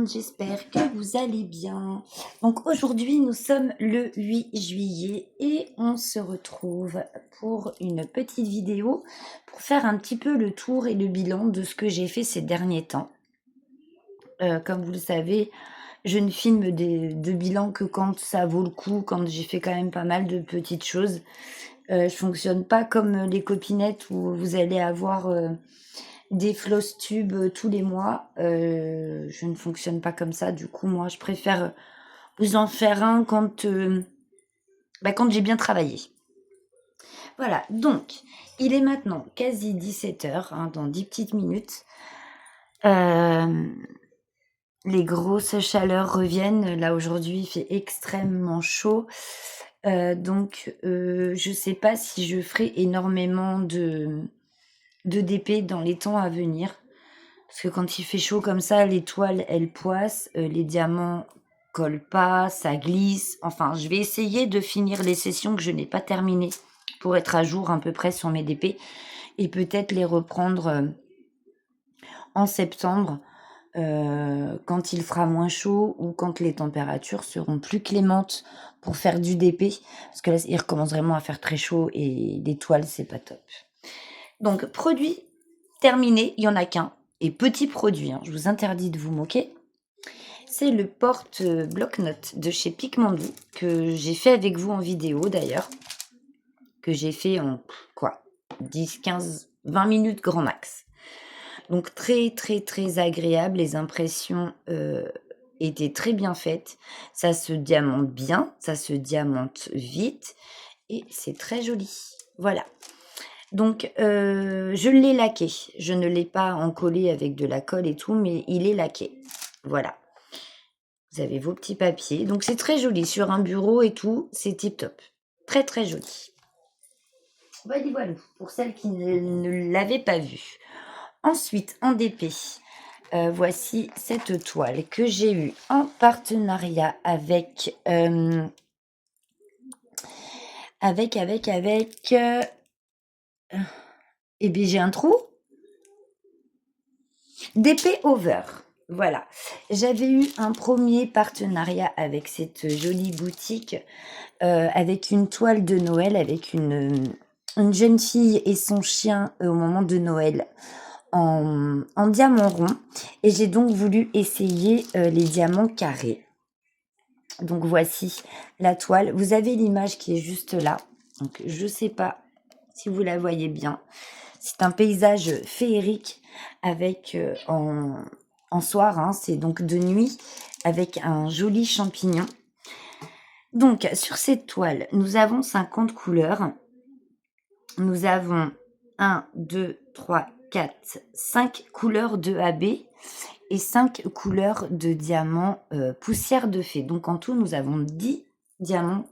monde, j'espère que vous allez bien. Donc aujourd'hui, nous sommes le 8 juillet et on se retrouve pour une petite vidéo pour faire un petit peu le tour et le bilan de ce que j'ai fait ces derniers temps. Comme vous le savez, je ne filme de bilan que quand ça vaut le coup, quand j'ai fait quand même pas mal de petites choses. Je fonctionne pas comme les copinettes où vous allez avoir des floss tubes tous les mois. Je ne fonctionne pas comme ça. Du coup, moi, je préfère vous en faire un quand quand j'ai bien travaillé. Voilà, donc, il est maintenant quasi 17h, dans 10 petites minutes. Les grosses chaleurs reviennent. Là, aujourd'hui, il fait extrêmement chaud. Donc, je sais pas si je ferai énormément de DP dans les temps à venir. Parce que quand il fait chaud comme ça, les toiles, elles poissent, les diamants collent pas, ça glisse. Enfin, je vais essayer de finir les sessions que je n'ai pas terminées pour être à jour à peu près sur mes DP et peut-être les reprendre en septembre quand il fera moins chaud ou quand les températures seront plus clémentes pour faire du DP. Parce que là, il recommence vraiment à faire très chaud et les toiles, c'est pas top. Donc, produit terminé, il n'y en a qu'un. Et petit produit, je vous interdis de vous moquer. C'est le porte bloc-notes de chez Picmandou que j'ai fait avec vous en vidéo d'ailleurs. Que j'ai fait en 10, 15, 20 minutes grand max. Donc très très très agréable, les impressions étaient très bien faites. Ça se diamante bien, ça se diamante vite et c'est très joli. Voilà. Donc, je l'ai laqué. Je ne l'ai pas encollé avec de la colle et tout, mais il est laqué. Voilà. Vous avez vos petits papiers. Donc, c'est très joli. Sur un bureau et tout, c'est tip top. Très, très joli. Voilà, pour celles qui ne l'avaient pas vu. Ensuite, en DP, voici cette toile que j'ai eue en partenariat avec... Eh bien, j'ai un trou. DP Over. Voilà. J'avais eu un premier partenariat avec cette jolie boutique avec une toile de Noël, avec une jeune fille et son chien au moment de Noël en diamant rond. Et j'ai donc voulu essayer les diamants carrés. Donc voici la toile. Vous avez l'image qui est juste là. Donc je ne sais pas si vous la voyez bien. C'est un paysage féerique avec en soir, c'est donc de nuit, avec un joli champignon. Donc sur cette toile, nous avons 50 couleurs. Nous avons 1, 2, 3, 4, 5 couleurs de AB et 5 couleurs de diamants poussière de fée. Donc en tout, nous avons 10 diamants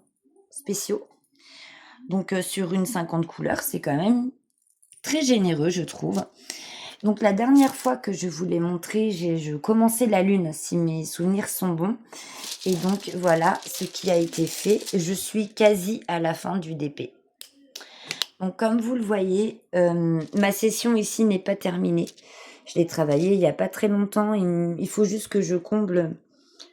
spéciaux. Donc sur une 50 couleurs, c'est quand même très généreux, je trouve. Donc la dernière fois que je vous l'ai montré, je commençais la lune, si mes souvenirs sont bons. Et donc voilà ce qui a été fait. Je suis quasi à la fin du DP. Donc comme vous le voyez, ma session ici n'est pas terminée. Je l'ai travaillée il n'y a pas très longtemps. Il faut juste que je comble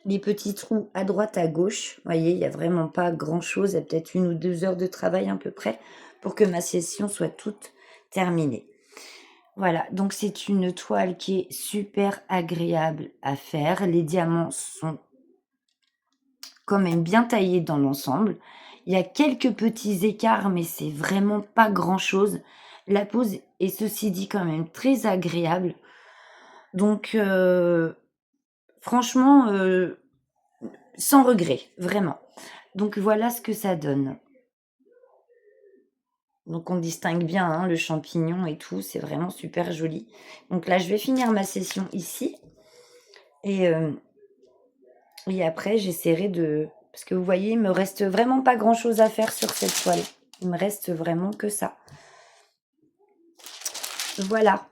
les petits trous à droite, à gauche. Vous voyez, il n'y a vraiment pas grand-chose. Il y a peut-être 1 ou 2 heures de travail à peu près pour que ma session soit toute terminée. Voilà, donc c'est une toile qui est super agréable à faire. Les diamants sont quand même bien taillés dans l'ensemble. Il y a quelques petits écarts, mais c'est vraiment pas grand-chose. La pose est, ceci dit, quand même très agréable. Donc, franchement, sans regret, vraiment. Donc, voilà ce que ça donne. Donc, on distingue bien le champignon et tout. C'est vraiment super joli. Donc là, je vais finir ma session ici. Et après, j'essaierai de... Parce que vous voyez, il me reste vraiment pas grand-chose à faire sur cette toile. Il me reste vraiment que ça. Voilà.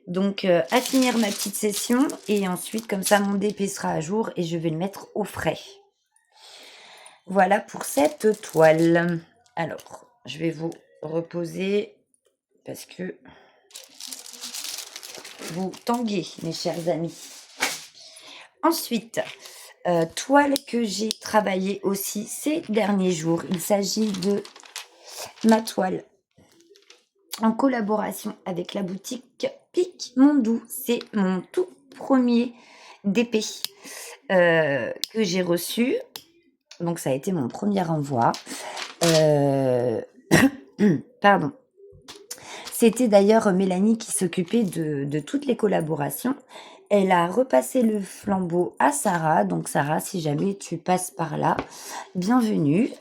Donc, à finir ma petite session. Et ensuite, comme ça, mon DP sera à jour et je vais le mettre au frais. Voilà pour cette toile. Alors, je vais vous reposer parce que vous tanguez, mes chers amis. Ensuite, toile que j'ai travaillée aussi ces derniers jours. Il s'agit de ma toile en collaboration avec la boutique Pic Mondou. C'est mon tout premier DP que j'ai reçu. Donc ça a été mon premier envoi. Pardon. C'était d'ailleurs Mélanie qui s'occupait de toutes les collaborations. Elle a repassé le flambeau à Sarah. Donc Sarah, si jamais tu passes par là, bienvenue.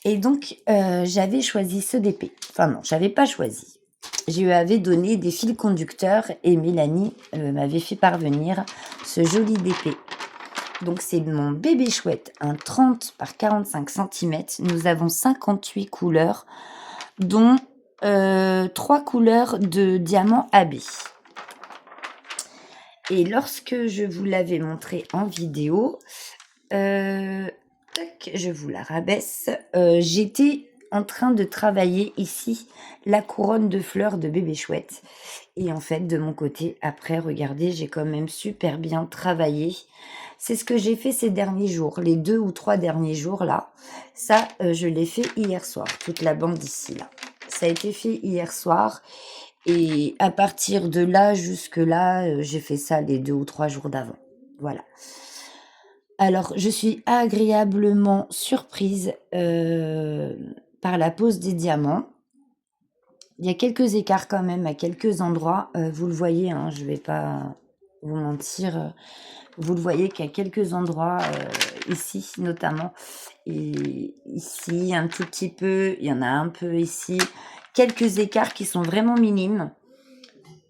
Et donc j'avais choisi ce DP. Enfin non, j'avais pas choisi. Je lui avais donné des fils conducteurs et Mélanie m'avait fait parvenir ce joli DP. Donc c'est mon bébé chouette, un 30 par 45 cm. Nous avons 58 couleurs, dont 3 couleurs de diamant AB. Et lorsque je vous l'avais montré en vidéo, je vous la rabaisse, j'étais en train de travailler ici la couronne de fleurs de bébé chouette. Et en fait, de mon côté, après, regardez, j'ai quand même super bien travaillé. C'est ce que j'ai fait ces derniers jours, les 2 ou 3 derniers jours là. Ça, je l'ai fait hier soir, toute la bande ici là. Ça a été fait hier soir. Et à partir de là, jusque là, j'ai fait ça les 2 ou 3 jours d'avant. Voilà. Alors, je suis agréablement surprise par la pose des diamants. Il y a quelques écarts quand même à quelques endroits. Vous le voyez, hein, je ne vais pas vous mentir. Vous le voyez qu'il y a quelques endroits, ici notamment, et ici un tout petit peu, il y en a un peu ici. Quelques écarts qui sont vraiment minimes.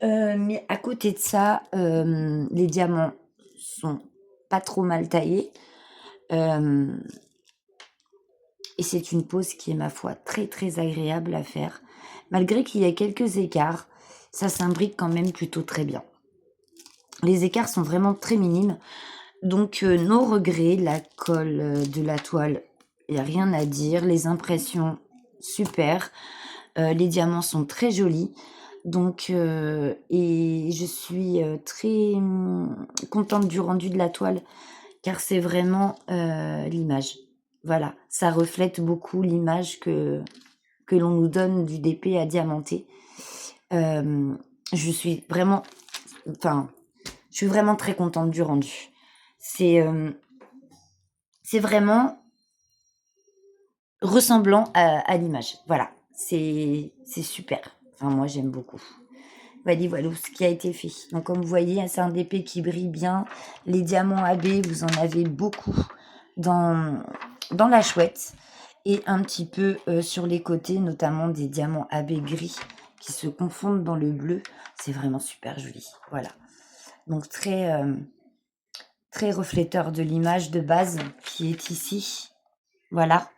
Mais à côté de ça, les diamants sont pas trop mal taillés. Et c'est une pose qui est, ma foi, très très agréable à faire. Malgré qu'il y ait quelques écarts, ça s'imbrique quand même plutôt très bien. Les écarts sont vraiment très minimes. Donc, nos regrets, la colle de la toile, il n'y a rien à dire. Les impressions, super. Les diamants sont très jolis. Donc, et je suis très contente du rendu de la toile, car c'est vraiment l'image. Voilà, ça reflète beaucoup l'image que l'on nous donne du DP à diamanter. Je suis vraiment, je suis vraiment très contente du rendu. C'est vraiment ressemblant à l'image. Voilà, c'est super. Enfin, moi, j'aime beaucoup. Voilà ce qui a été fait. Donc, comme vous voyez, c'est un DP qui brille bien. Les diamants AB, vous en avez beaucoup dans la chouette. Et un petit peu sur les côtés, notamment des diamants AB gris qui se confondent dans le bleu. C'est vraiment super joli. Voilà. Donc, très refléteur de l'image de base qui est ici. Voilà.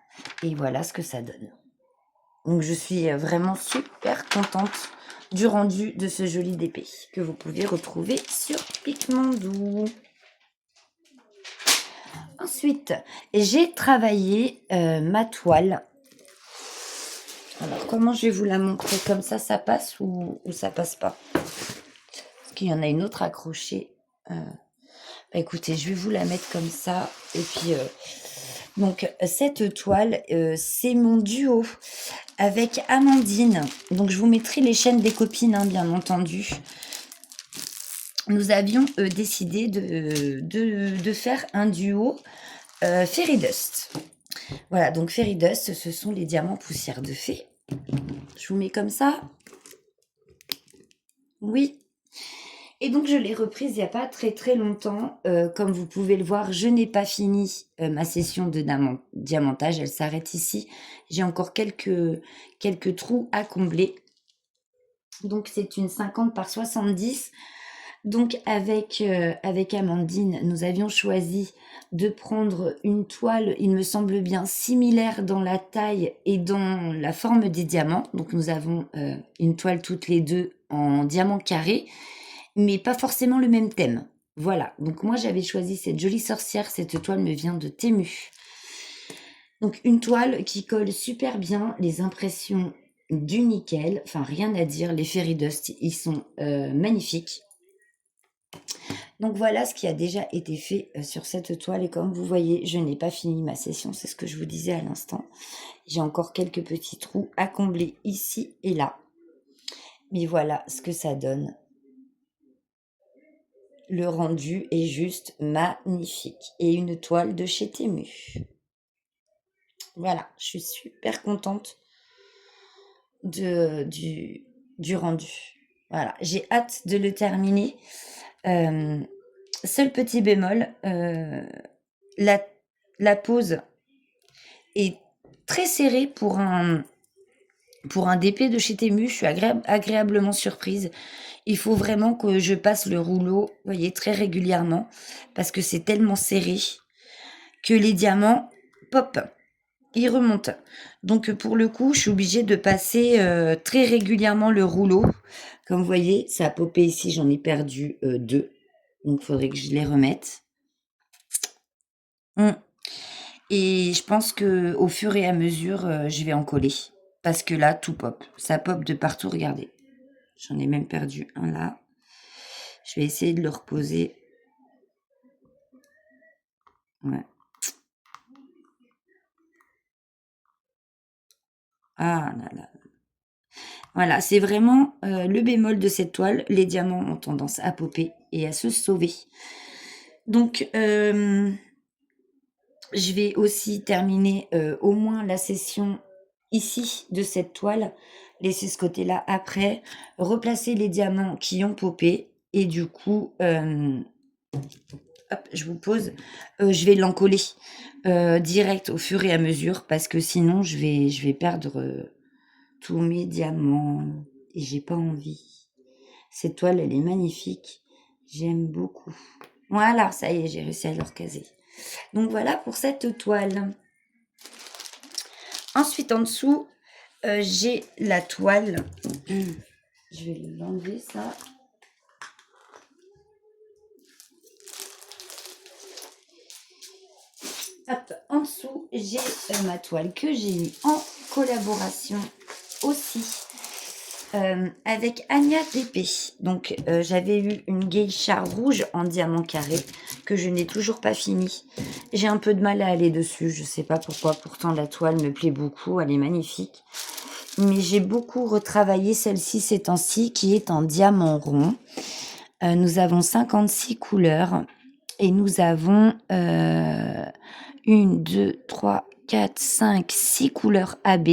Et voilà ce que ça donne. Donc, je suis vraiment super contente du rendu de ce joli DP que vous pouvez retrouver sur Pic Mondou. Ensuite, j'ai travaillé ma toile. Alors, comment je vais vous la montrer? Comme ça passe ou ça passe pas? Parce qu'il y en a une autre accrochée. Écoutez, je vais vous la mettre comme ça. Et puis, donc, cette toile, c'est mon duo avec Amandine. Donc, je vous mettrai les chaînes des copines, hein, bien entendu. Nous avions décidé de faire un duo Fairy Dust. Voilà, donc Fairy Dust, ce sont les diamants poussière de fée. Je vous mets comme ça. Oui. Et donc, je l'ai reprise il n'y a pas très très longtemps. Comme vous pouvez le voir, je n'ai pas fini ma session de diamantage. Elle s'arrête ici. J'ai encore quelques trous à combler. Donc, c'est une 50 par 70. Donc, avec Amandine, nous avions choisi de prendre une toile, il me semble bien, similaire dans la taille et dans la forme des diamants. Donc, nous avons une toile toutes les deux en diamant carré, mais pas forcément le même thème. Voilà, donc moi j'avais choisi cette jolie sorcière, cette toile me vient de Temu. Donc une toile qui colle super bien, les impressions du nickel, enfin rien à dire, les Fairy Dust, ils sont magnifiques. Donc voilà ce qui a déjà été fait sur cette toile. Et comme vous voyez, je n'ai pas fini ma session, c'est ce que je vous disais à l'instant. J'ai encore quelques petits trous à combler ici et là. Mais voilà ce que ça donne. Le rendu est juste magnifique. Et une toile de chez Temu. Voilà, je suis super contente du rendu. Voilà, j'ai hâte de le terminer. Seul petit bémol, la pose est très serrée pour un DP de chez Temu. Je suis agréablement surprise. Il faut vraiment que je passe le rouleau, vous voyez, très régulièrement, parce que c'est tellement serré que les diamants, pop, ils remontent. Donc pour le coup, je suis obligée de passer très régulièrement le rouleau. Comme vous voyez, ça a popé ici, j'en ai perdu 2. Donc il faudrait que je les remette. Et je pense que au fur et à mesure, je vais en coller. Parce que là, tout pop. Ça pop de partout, regardez. J'en ai même perdu un là. Je vais essayer de le reposer. Ouais. Ah là là. Voilà, c'est vraiment le bémol de cette toile. Les diamants ont tendance à popper et à se sauver. Donc, je vais aussi terminer au moins la session ici de cette toile, laisser ce côté-là après, replacer les diamants qui ont popé et du coup, hop, je vous pose, je vais l'encoller direct au fur et à mesure parce que sinon je vais perdre tous mes diamants et j'ai pas envie. Cette toile, elle est magnifique. J'aime beaucoup. Voilà, ça y est, j'ai réussi à le recaser. Donc voilà pour cette toile. Ensuite, en dessous, j'ai la toile. Je vais l'enlever, ça. Hop, en dessous, j'ai ma toile que j'ai eue en collaboration aussi avec Anya DP. Donc, j'avais eu une geisha rouge en diamant carré que je n'ai toujours pas fini. J'ai un peu de mal à aller dessus, je sais pas pourquoi. Pourtant, la toile me plaît beaucoup, elle est magnifique. Mais j'ai beaucoup retravaillé celle-ci ces temps-ci qui est en diamant rond. Nous avons 56 couleurs et nous avons 1, 2, 3, 4, 5, 6 couleurs AB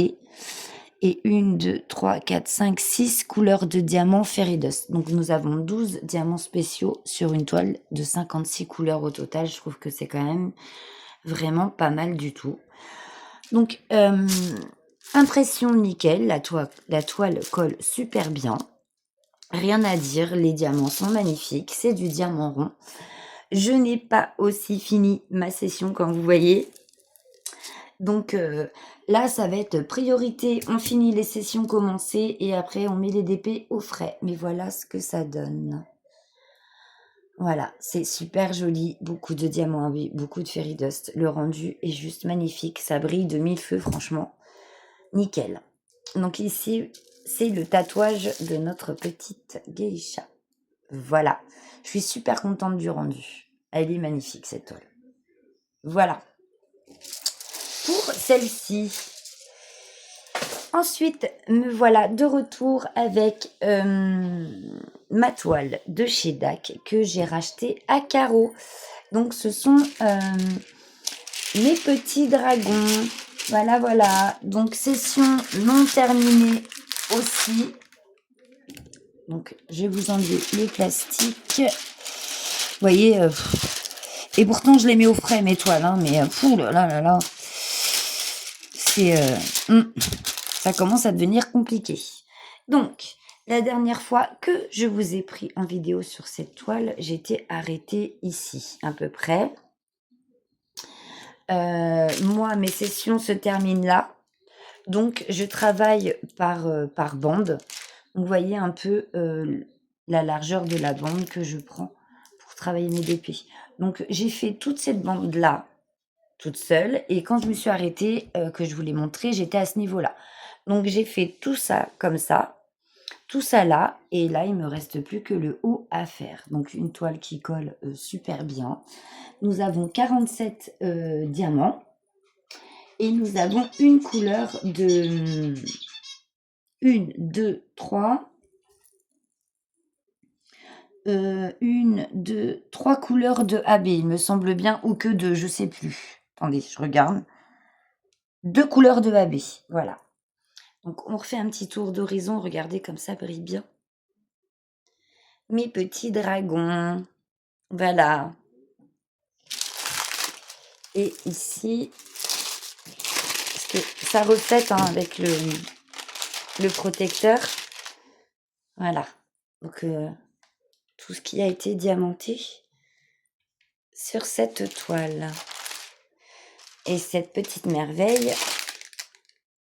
et 1, 2, 3, 4, 5, 6 couleurs de diamants Fairy-Dust. Donc nous avons 12 diamants spéciaux sur une toile de 56 couleurs au total. Je trouve que c'est quand même vraiment pas mal du tout. Donc impression nickel, la toile colle super bien. Rien à dire, les diamants sont magnifiques, c'est du diamant rond. Je n'ai pas aussi fini ma session comme vous voyez. Donc là, ça va être priorité, on finit les sessions commencées et après on met les DP au frais. Mais voilà ce que ça donne. Voilà, c'est super joli, beaucoup de diamants, beaucoup de Fairy-Dust. Le rendu est juste magnifique, ça brille de mille feux, franchement. Nickel. Donc ici, c'est le tatouage de notre petite geisha. Voilà. Je suis super contente du rendu. Elle est magnifique, cette toile. Voilà. Pour celle-ci. Ensuite, me voilà de retour avec ma toile de chez DAC que j'ai rachetée à carreaux. Donc, ce sont mes petits dragons. Voilà, voilà. Donc, session non terminée aussi. Donc, je vais vous enlever les plastiques. Vous voyez, et pourtant, je les mets au frais, mes toiles, hein, mais là. C'est... ça commence à devenir compliqué. Donc, la dernière fois que je vous ai pris en vidéo sur cette toile, j'étais arrêtée ici, à peu près. Moi, mes sessions se terminent là. Donc, je travaille par bande. Vous voyez un peu la largeur de la bande que je prends pour travailler mes DP. Donc, j'ai fait toute cette bande-là, toute seule. Et quand je me suis arrêtée, que je vous l'ai montré, j'étais à ce niveau-là. Donc, j'ai fait tout ça comme ça, tout ça là. Et là, il me reste plus que le haut à faire. Donc, une toile qui colle super bien. Nous avons 47 diamants. Et nous avons une couleur de... 1, 2, 3... 1, 2, 3 couleurs de AB, il me semble bien, ou que 2, je sais plus. Attendez, je regarde. 2 couleurs de AB, voilà. Donc, on refait un petit tour d'horizon. Regardez comme ça brille bien. Mes petits dragons. Voilà. Et ici, parce que ça reflète hein, avec le protecteur. Voilà. Donc, tout ce qui a été diamanté sur cette toile. Et cette petite merveille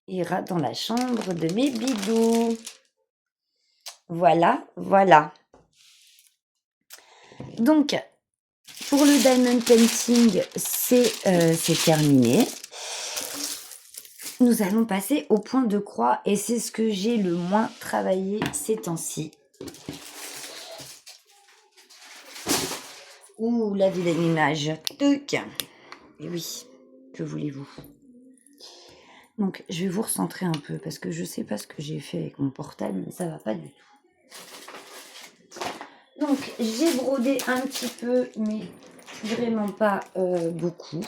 ira dans la chambre de mes bidous. Voilà, voilà. Donc, pour le diamond painting, c'est terminé. Nous allons passer au point de croix et c'est ce que j'ai le moins travaillé ces temps-ci. Ouh, la vilaine image. Tuc. Et oui, que voulez-vous? Donc, je vais vous recentrer un peu parce que je ne sais pas ce que j'ai fait avec mon portable, mais ça va pas du tout. Donc, j'ai brodé un petit peu, mais vraiment pas beaucoup.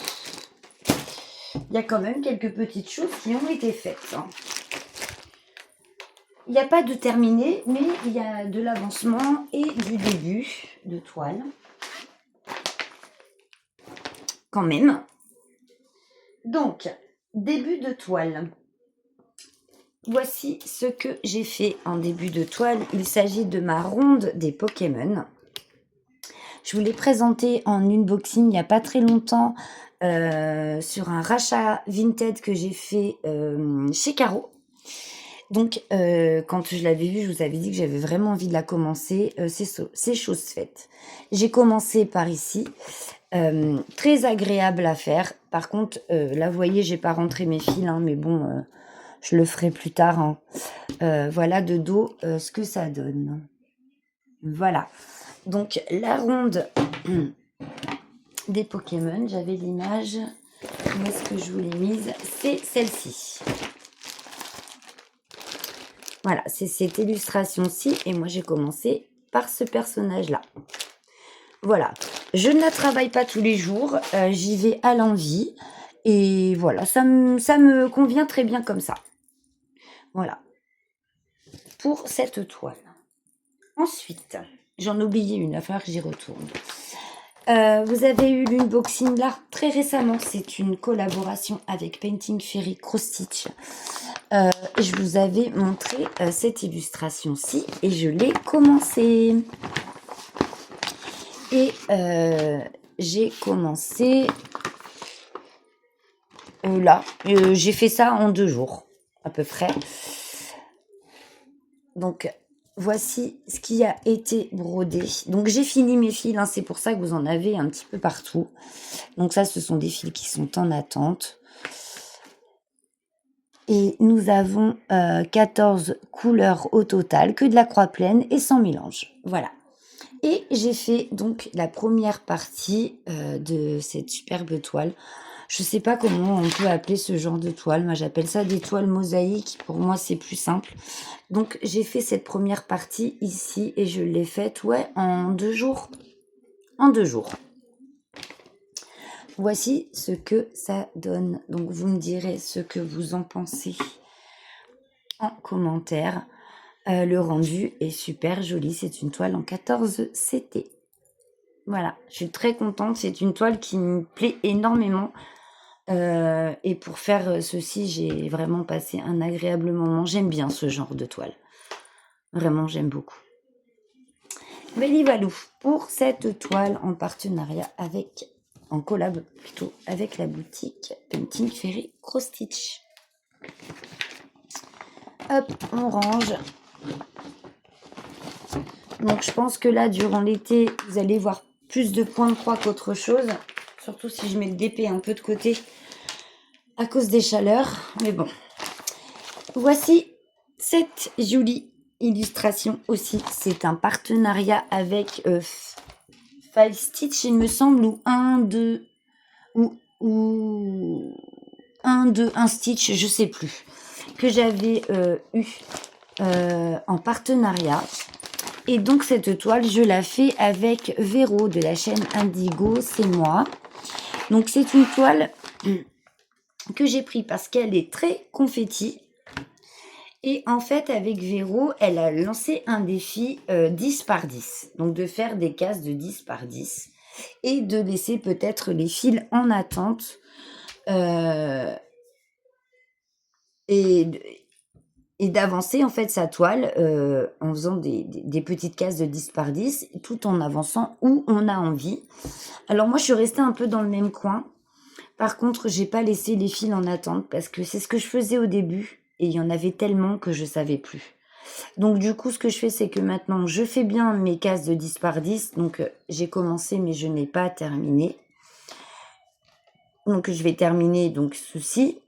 Il y a quand même quelques petites choses qui ont été faites. Hein. Il n'y a pas de terminé, mais il y a de l'avancement et du début de toile. Quand même. Donc, début de toile. Voici ce que j'ai fait en début de toile. Il s'agit de ma ronde des Pokémon. Je vous l'ai présenté en unboxing il n'y a pas très longtemps sur un rachat Vinted que j'ai fait chez Caro. Donc, quand je l'avais vue, je vous avais dit que j'avais vraiment envie de la commencer. C'est chose faite. J'ai commencé par ici. Très agréable à faire. Par contre, là, vous voyez, j'ai pas rentré mes fils, hein, mais bon, je le ferai plus tard. Hein. Voilà de dos ce que ça donne. Voilà. Donc, la ronde des Pokémon, j'avais l'image. Où est-ce que je vous l'ai mise? C'est celle-ci. Voilà, c'est cette illustration-ci. Et moi, j'ai commencé par ce personnage-là. Voilà. Je ne la travaille pas tous les jours. J'y vais à l'envie. Et voilà, ça me convient très bien comme ça. Voilà. Pour cette toile. Ensuite, j'en oubliais une. Il va falloir que j'y retourne. Vous avez eu l'unboxing là très récemment. C'est une collaboration avec Painting Fairy Cross Stitch. Je vous avais montré cette illustration-ci et je l'ai commencé. Et j'ai commencé là. J'ai fait ça en 2 jours à peu près. Donc, voici ce qui a été brodé. Donc, j'ai fini mes fils. Hein, c'est pour ça que vous en avez un petit peu partout. Donc, ça, ce sont des fils qui sont en attente. Et nous avons 14 couleurs au total, que de la croix pleine et sans mélange. Voilà. Et j'ai fait donc la première partie de cette superbe toile. Je ne sais pas comment on peut appeler ce genre de toile. Moi, j'appelle ça des toiles mosaïques. Pour moi, c'est plus simple. Donc, j'ai fait cette première partie ici et je l'ai faite, ouais, en 2 jours. En 2 jours. Voici ce que ça donne. Donc, vous me direz ce que vous en pensez en commentaire. Le rendu est super joli. C'est une toile en 14 CT. Voilà, je suis très contente. C'est une toile qui me plaît énormément. Et pour faire ceci, j'ai vraiment passé un agréable moment. J'aime bien ce genre de toile. Vraiment, j'aime beaucoup. Belivalou pour cette toile en partenariat avec, en collab plutôt, avec la boutique Painting Fairy Cross Stitch. Hop, on range. Donc je pense que là, durant l'été, vous allez voir plus de points de croix qu'autre chose. Surtout si je mets le DP un peu de côté à cause des chaleurs. Mais bon. Voici cette jolie illustration aussi, c'est un partenariat avec Five Stitch, il me semble, ou un, deux, ou un, deux, un Stitch, je sais plus, que j'avais eu en partenariat. Et donc cette toile, je la fais avec Véro de la chaîne Indigo, c'est moi. Donc c'est une toile que j'ai pris parce qu'elle est très confetti. Et en fait, avec Véro, elle a lancé un défi 10 par 10. Donc de faire des cases de 10 par 10 et de laisser peut-être les fils en attente et d'avancer en fait sa toile en faisant des petites cases de 10 par 10 tout en avançant où on a envie. Alors moi, je suis restée un peu dans le même coin. Par contre, j'ai pas laissé les fils en attente parce que c'est ce que je faisais au début et il y en avait tellement que je savais plus. Donc du coup, ce que je fais, c'est que maintenant, je fais bien mes cases de 10 par 10. Donc j'ai commencé, mais je n'ai pas terminé. Donc je vais terminer donc ceci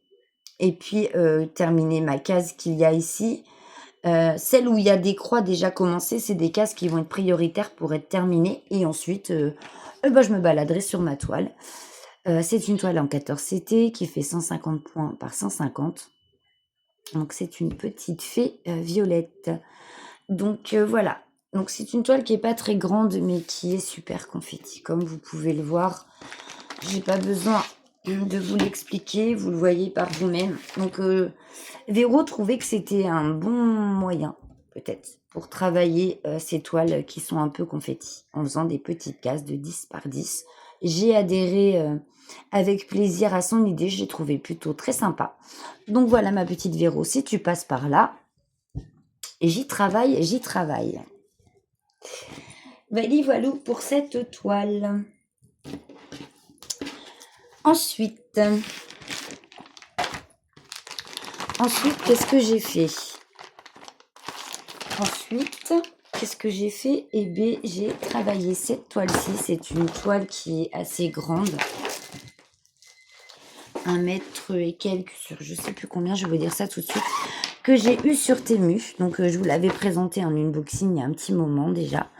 et puis terminer ma case qu'il y a ici. Celle où il y a des croix déjà commencées, c'est des cases qui vont être prioritaires pour être terminées. Et ensuite, je me baladerai sur ma toile. C'est une toile en 14 CT qui fait 150 points par 150. Donc c'est une petite fée violette. Donc voilà. Donc c'est une toile qui est pas très grande mais qui est super confetti. Comme vous pouvez le voir, j'ai pas besoin de vous l'expliquer, vous le voyez par vous-même. Donc Véro trouvait que c'était un bon moyen peut-être pour travailler ces toiles qui sont un peu confetti en faisant des petites cases de 10 par 10. J'ai adhéré avec plaisir à son idée, j'ai trouvé plutôt très sympa. Donc voilà ma petite Véro, si tu passes par là, et j'y travaille, j'y travaille. Voilà, voilà pour cette toile. Ensuite, qu'est-ce que j'ai fait? Eh bien, j'ai travaillé cette toile-ci. C'est une toile qui est assez grande. 1 mètre et quelques sur je sais plus combien, je vais vous dire ça tout de suite, que j'ai eu sur Temu. Donc je vous l'avais présenté en unboxing il y a un petit moment déjà.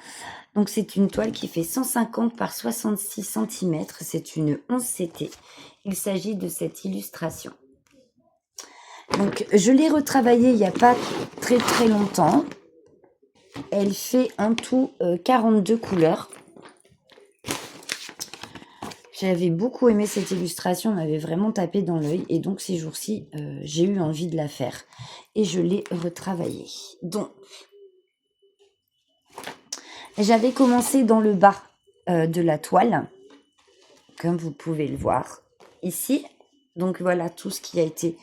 Donc c'est une toile qui fait 150 par 66 cm. C'est une 11 CT. Il s'agit de cette illustration. Donc je l'ai retravaillée il n'y a pas très très longtemps. Elle fait en tout 42 couleurs. J'avais beaucoup aimé cette illustration, elle m'avait vraiment tapé dans l'œil. Et donc ces jours-ci, j'ai eu envie de la faire. Et je l'ai retravaillée. Donc, j'avais commencé dans le bas de la toile, comme vous pouvez le voir ici. Donc voilà tout ce qui a été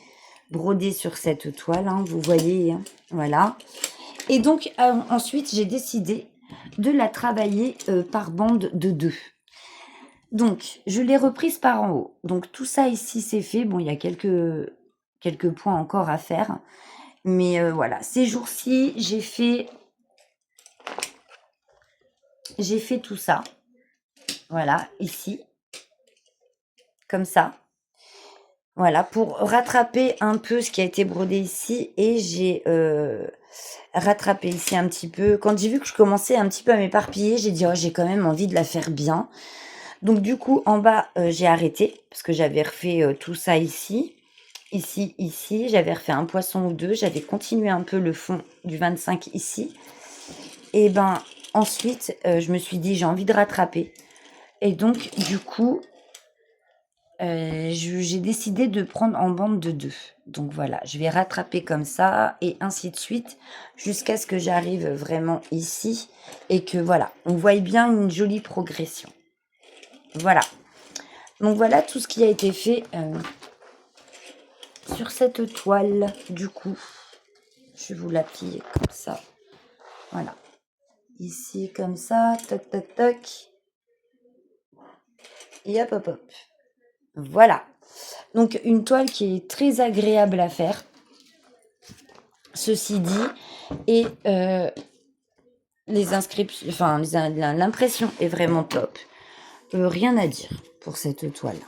brodé sur cette toile, hein, vous voyez, hein, voilà. Et donc ensuite, j'ai décidé de la travailler par bande de 2. Donc, je l'ai reprise par en haut. Donc, tout ça ici, c'est fait. Bon, il y a quelques points encore à faire. Mais voilà, ces jours-ci, j'ai fait tout ça. Voilà, ici. Comme ça. Voilà, pour rattraper un peu ce qui a été brodé ici. Et j'ai rattrapé ici un petit peu. Quand j'ai vu que je commençais un petit peu à m'éparpiller, j'ai dit, oh, j'ai quand même envie de la faire bien. Donc du coup, en bas, j'ai arrêté parce que j'avais refait tout ça ici. Ici. J'avais refait un poisson ou deux. J'avais continué un peu le fond du 25 ici. Et ben ensuite, je me suis dit, j'ai envie de rattraper. Et donc, du coup, j'ai décidé de prendre en bande de 2. Donc voilà, je vais rattraper comme ça et ainsi de suite jusqu'à ce que j'arrive vraiment ici et que voilà, on voit bien une jolie progression. Voilà. Donc voilà tout ce qui a été fait sur cette toile. Du coup, je vais vous la plier comme ça. Voilà. Ici comme ça, toc toc toc. Et hop hop hop. Voilà. Donc une toile qui est très agréable à faire. Ceci dit, et les inscriptions, enfin l'impression est vraiment top. Rien à dire pour cette toile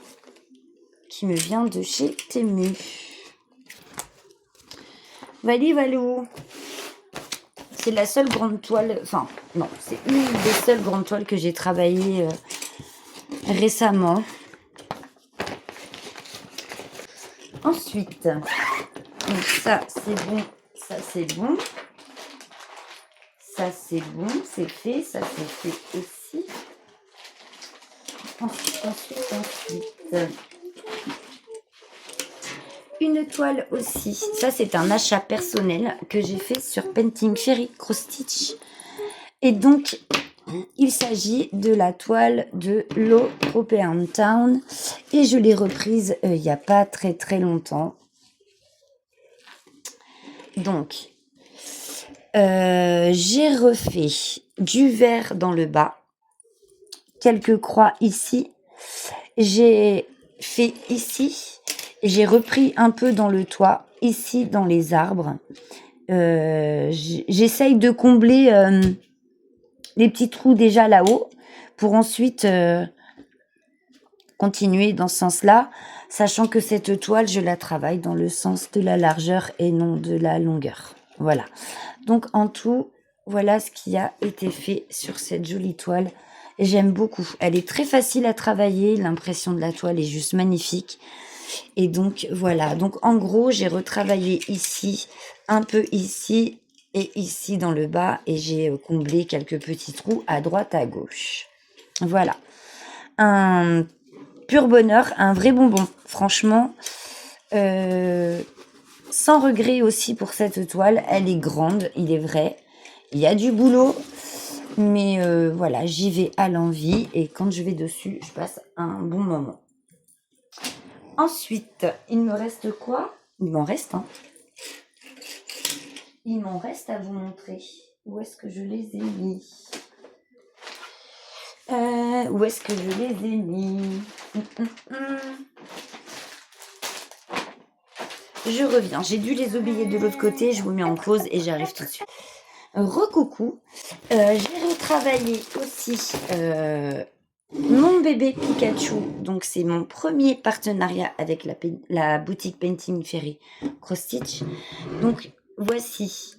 qui me vient de chez Temu. Valou. C'est la seule grande toile, enfin non, c'est une des seules grandes toiles que j'ai travaillées récemment. Ensuite, donc ça c'est bon, ça c'est bon. Ça c'est bon, c'est fait, ça c'est fait aussi. Ensuite. Une toile aussi. Ça c'est un achat personnel que j'ai fait sur Painting Fairy Cross Stitch. Et donc, il s'agit de la toile de l'European Town. Et je l'ai reprise il n'y a pas très très longtemps. Donc, j'ai refait du vert dans le bas. Quelques croix ici. J'ai fait ici. J'ai repris un peu dans le toit. Ici, dans les arbres. J'essaye de combler les petits trous déjà là-haut pour ensuite continuer dans ce sens-là, sachant que cette toile, je la travaille dans le sens de la largeur et non de la longueur. Voilà. Donc en tout, voilà ce qui a été fait sur cette jolie toile. Et j'aime beaucoup. Elle est très facile à travailler. L'impression de la toile est juste magnifique. Et donc voilà. Donc en gros, j'ai retravaillé ici, un peu ici et ici dans le bas. Et j'ai comblé quelques petits trous à droite, à gauche. Voilà. Un pur bonheur, un vrai bonbon. Franchement, sans regret aussi pour cette toile. Elle est grande, il est vrai. Il y a du boulot. Mais voilà, j'y vais à l'envie. Et quand je vais dessus, je passe un bon moment. Ensuite, il me reste quoi? Il m'en reste, hein. Il m'en reste à vous montrer. Où est-ce que je les ai mis? Où est-ce que je les ai mis? Je reviens. J'ai dû les oublier de l'autre côté. Je vous mets en pause et j'arrive tout de suite. Recoucou. J'ai retravaillé aussi mon bébé Pikachu. Donc, c'est mon premier partenariat avec la boutique Painting Fairy Cross Stitch. Donc, voici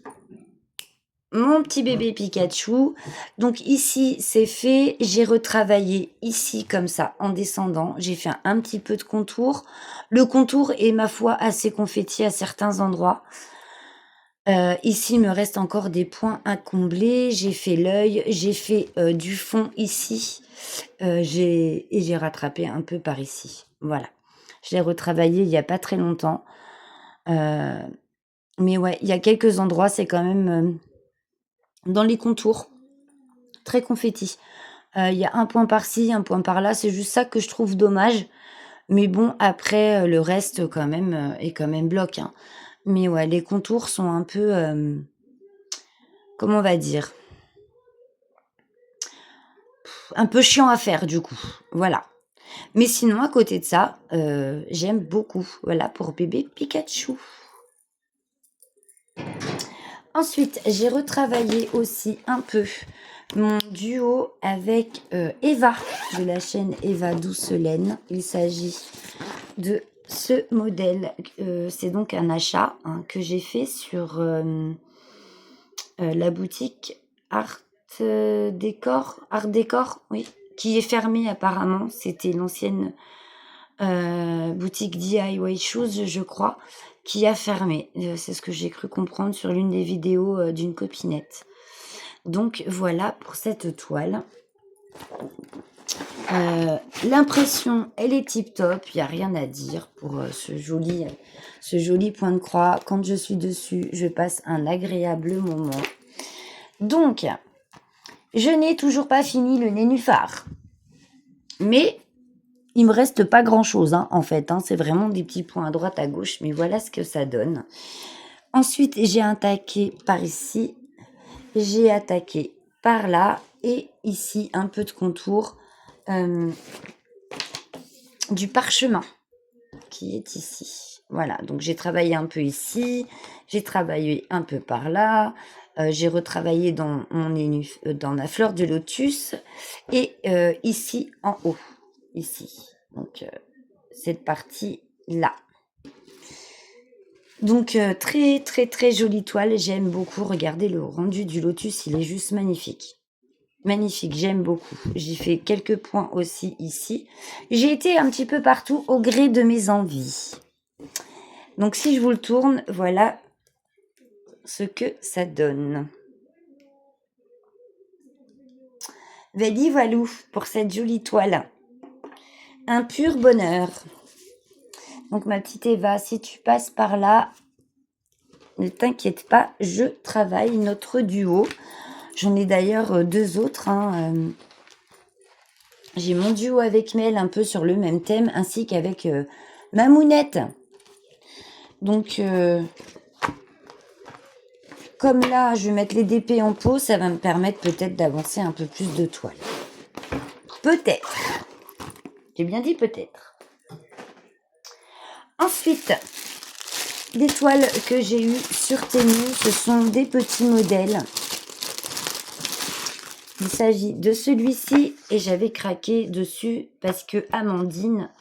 mon petit bébé Pikachu. Donc ici, c'est fait. J'ai retravaillé ici comme ça en descendant. J'ai fait un petit peu de contour. Le contour est, ma foi, assez confetti à certains endroits. Ici, il me reste encore des points à combler. J'ai fait l'œil. J'ai fait du fond ici. Et j'ai rattrapé un peu par ici. Voilà. Je l'ai retravaillé il n'y a pas très longtemps. Mais ouais, il y a quelques endroits, c'est quand même dans les contours. Très confetti. Il y a un point par-ci, un point par-là. C'est juste ça que je trouve dommage. Mais bon, après, le reste, quand même, est quand même bloc, hein. Mais ouais, les contours sont un peu... comment on va dire? Un peu chiant à faire, du coup. Voilà. Mais sinon, à côté de ça, j'aime beaucoup. Voilà, pour bébé Pikachu. Ensuite, j'ai retravaillé aussi un peu mon duo avec Eva, de la chaîne Eva Douce-Laine. Il s'agit de ce modèle. C'est donc un achat, hein, que j'ai fait sur la boutique Art Décor, oui, qui est fermée apparemment. C'était l'ancienne boutique DIY Shoes, je crois, qui a fermé. C'est ce que j'ai cru comprendre sur l'une des vidéos d'une copinette. Donc voilà pour cette toile. L'impression, elle est tip top, il n'y a rien à dire pour ce joli point de croix. Quand je suis dessus, je passe un agréable moment. Donc, je n'ai toujours pas fini le nénuphar. Mais il me reste pas grand chose, hein, en fait, hein. C'est vraiment des petits points à droite, à gauche, mais voilà ce que ça donne. Ensuite, j'ai attaqué par ici, j'ai attaqué par là, et ici, un peu de contour du parchemin qui est ici. Voilà, donc j'ai travaillé un peu ici, j'ai travaillé un peu par là, j'ai retravaillé dans dans la fleur de lotus, et ici en haut, ici. Donc cette partie là. Donc très, très, très jolie toile. J'aime beaucoup. Regardez le rendu du lotus, il est juste magnifique. Magnifique, j'aime beaucoup. J'y fais quelques points aussi ici. J'ai été un petit peu partout au gré de mes envies. Donc si je vous le tourne, voilà ce que ça donne. Vali voilou pour cette jolie toile. Un pur bonheur. Donc ma petite Eva, si tu passes par là, ne t'inquiète pas, je travaille notre duo. J'en ai d'ailleurs deux autres. J'ai mon duo avec Mel un peu sur le même thème, ainsi qu'avec Mamounette. Donc, comme là, je vais mettre les DP en pot, ça va me permettre peut-être d'avancer un peu plus de toiles. Peut-être. J'ai bien dit peut-être. Ensuite, les toiles que j'ai eues sur Temu, ce sont des petits modèles. Il s'agit de celui-ci et j'avais craqué dessus parce que Amandine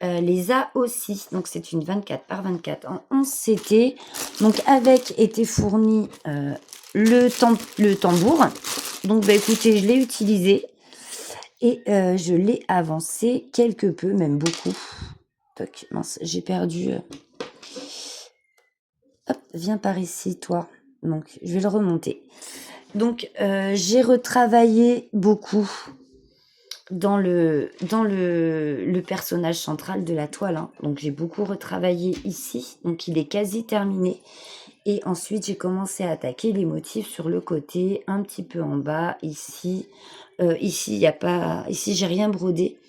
les a aussi. Donc c'est une 24 par 24 en 11 CT. Donc avec était fourni le tambour. Donc bah écoutez, je l'ai utilisé et je l'ai avancé quelque peu, même beaucoup. Toc, mince, j'ai perdu. Hop, viens par ici, toi. Donc je vais le remonter. Donc j'ai retravaillé beaucoup dans le personnage central de la toile. Donc j'ai beaucoup retravaillé ici. Donc il est quasi terminé. Et ensuite j'ai commencé à attaquer les motifs sur le côté, un petit peu en bas, ici. Ici, il y a pas. Ici, j'ai rien brodé.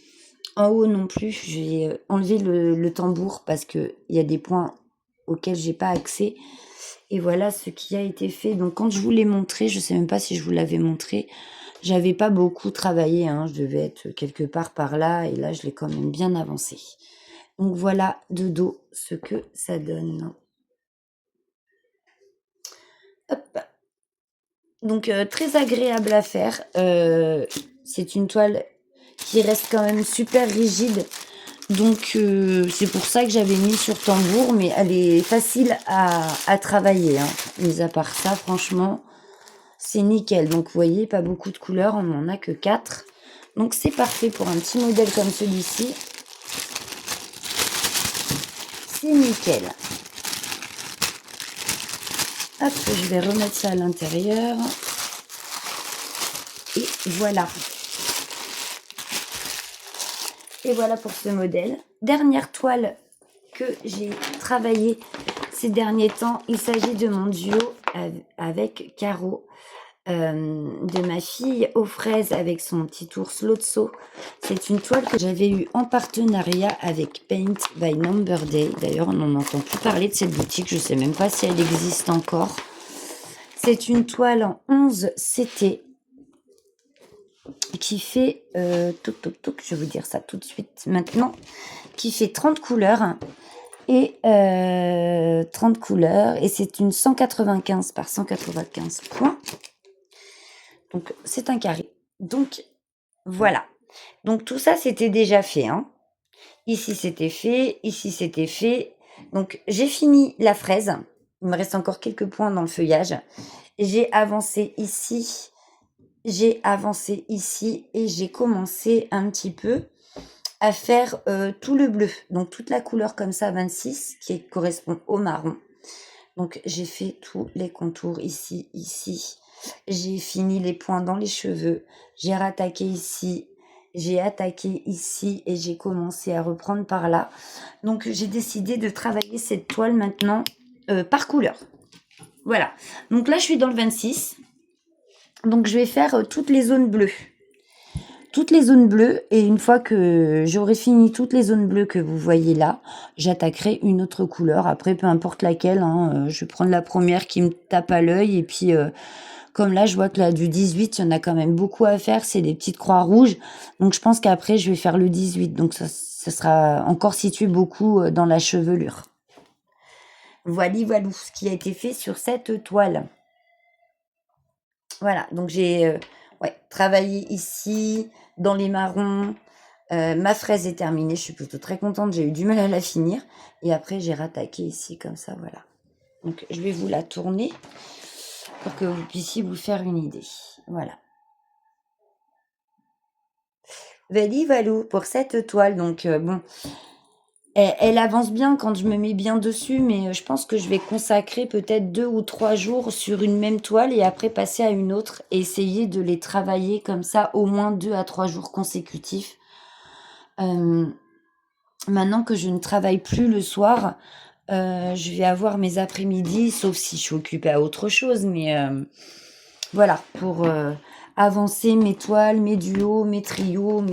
En haut non plus, j'ai enlevé le tambour parce qu'il y a des points auxquels j'ai pas accès. Et voilà ce qui a été fait. Donc quand je vous l'ai montré, je sais même pas si je vous l'avais montré, j'avais pas beaucoup travaillé, je devais être quelque part par là, et là je l'ai quand même bien avancé. Donc voilà de dos ce que ça donne. Hop. Donc très agréable à faire. C'est une toile qui reste quand même super rigide. Donc c'est pour ça que j'avais mis sur tambour, mais elle est facile à travailler. Mis à part ça, franchement, c'est nickel. Donc vous voyez, pas beaucoup de couleurs, on n'en a que 4. Donc c'est parfait pour un petit modèle comme celui-ci. C'est nickel. Hop, je vais remettre ça à l'intérieur. Et voilà. Et voilà pour ce modèle. Dernière toile que j'ai travaillée ces derniers temps, il s'agit de mon duo avec Caro, de ma fille aux fraises avec son petit ours Lotso. C'est une toile que j'avais eue en partenariat avec Paint by Number Day. D'ailleurs, on n'en entend plus parler de cette boutique. Je ne sais même pas si elle existe encore. C'est une toile en 11 CT qui fait, je vais vous dire ça tout de suite maintenant, qui fait 30 couleurs. Et 30 couleurs. Et c'est une 195 par 195 points. Donc, c'est un carré. Donc, voilà. Donc, tout ça, c'était déjà fait. Ici, c'était fait. Ici, c'était fait. Donc, j'ai fini la fraise. Il me reste encore quelques points dans le feuillage. J'ai avancé ici. J'ai avancé ici. Et j'ai commencé un petit peu à faire tout le bleu. Donc, toute la couleur comme ça, 26, qui correspond au marron. Donc, j'ai fait tous les contours ici, ici. J'ai fini les points dans les cheveux. J'ai rattaqué ici. J'ai attaqué ici et j'ai commencé à reprendre par là. Donc, j'ai décidé de travailler cette toile maintenant par couleur. Voilà. Donc là, je suis dans le 26. Donc, je vais faire toutes les zones bleues. Toutes les zones bleues, et une fois que j'aurai fini toutes les zones bleues que vous voyez là, j'attaquerai une autre couleur. Après, peu importe laquelle, je vais prendre la première qui me tape à l'œil, et puis comme là, je vois que là, du 18, il y en a quand même beaucoup à faire, c'est des petites croix rouges, donc je pense qu'après, je vais faire le 18, donc ça sera encore situé beaucoup dans la chevelure. Voilà, ce qui a été fait sur cette toile. Voilà, donc j'ai travaillé ici, dans les marrons. Ma fraise est terminée, je suis plutôt très contente, j'ai eu du mal à la finir. Et après, j'ai rattaqué ici, comme ça, voilà. Donc je vais vous la tourner pour que vous puissiez vous faire une idée. Voilà. Vali Valou pour cette toile. Donc bon, elle avance bien quand je me mets bien dessus, mais je pense que je vais consacrer peut-être 2 ou 3 jours sur une même toile et après passer à une autre et essayer de les travailler comme ça au moins 2 à 3 jours consécutifs. Maintenant que je ne travaille plus le soir, je vais avoir mes après-midi, sauf si je suis occupée à autre chose, mais voilà, pour avancer mes toiles, mes duos, mes trios,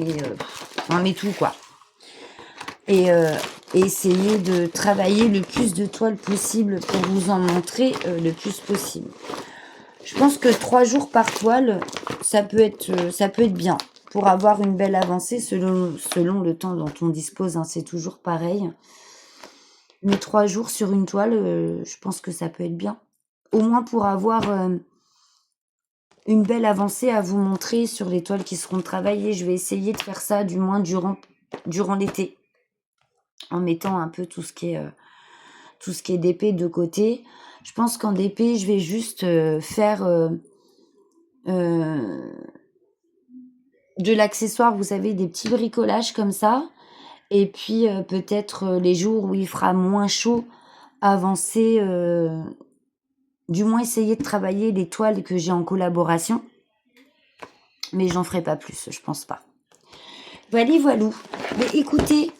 enfin, mes tout quoi. Et essayer de travailler le plus de toiles possible pour vous en montrer le plus possible. Je pense que 3 jours par toile, ça peut être bien pour avoir une belle avancée selon le temps dont on dispose, hein, c'est toujours pareil. Mais 3 jours sur une toile, je pense que ça peut être bien. Au moins pour avoir une belle avancée à vous montrer sur les toiles qui seront travaillées. Je vais essayer de faire ça du moins durant l'été, en mettant un peu tout ce qui est d'épée de côté. Je pense qu'en DP, je vais juste faire de l'accessoire, vous savez, des petits bricolages comme ça. Et puis peut-être les jours où il fera moins chaud, avancer, du moins essayer de travailler les toiles que j'ai en collaboration. Mais j'en ferai pas plus, je pense pas. Voilà, voilou. Mais écoutez,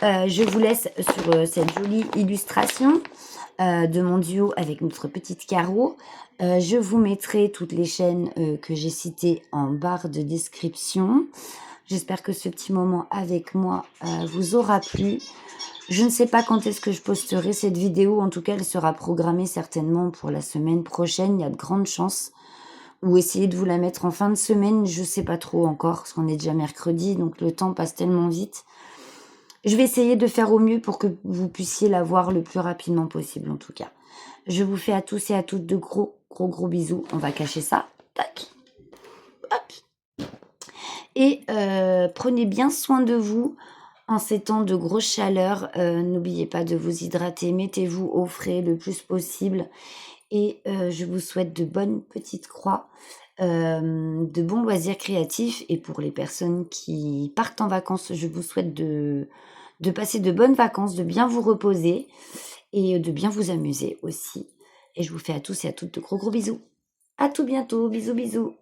je vous laisse sur cette jolie illustration de mon duo avec notre petite Caro. Je vous mettrai toutes les chaînes que j'ai citées en barre de description. J'espère que ce petit moment avec moi vous aura plu. Je ne sais pas quand est-ce que je posterai cette vidéo. En tout cas, elle sera programmée certainement pour la semaine prochaine. Il y a de grandes chances. Ou essayer de vous la mettre en fin de semaine. Je ne sais pas trop encore parce qu'on est déjà mercredi. Donc le temps passe tellement vite. Je vais essayer de faire au mieux pour que vous puissiez la voir le plus rapidement possible en tout cas. Je vous fais à tous et à toutes de gros bisous. On va cacher ça. Tac. Hop. Et prenez bien soin de vous en ces temps de grosse chaleur. N'oubliez pas de vous hydrater. Mettez-vous au frais le plus possible. Et je vous souhaite de bonnes petites croix, de bons loisirs créatifs. Et pour les personnes qui partent en vacances, je vous souhaite de passer de bonnes vacances, de bien vous reposer et de bien vous amuser aussi. Et je vous fais à tous et à toutes de gros bisous. À tout bientôt. Bisous, bisous.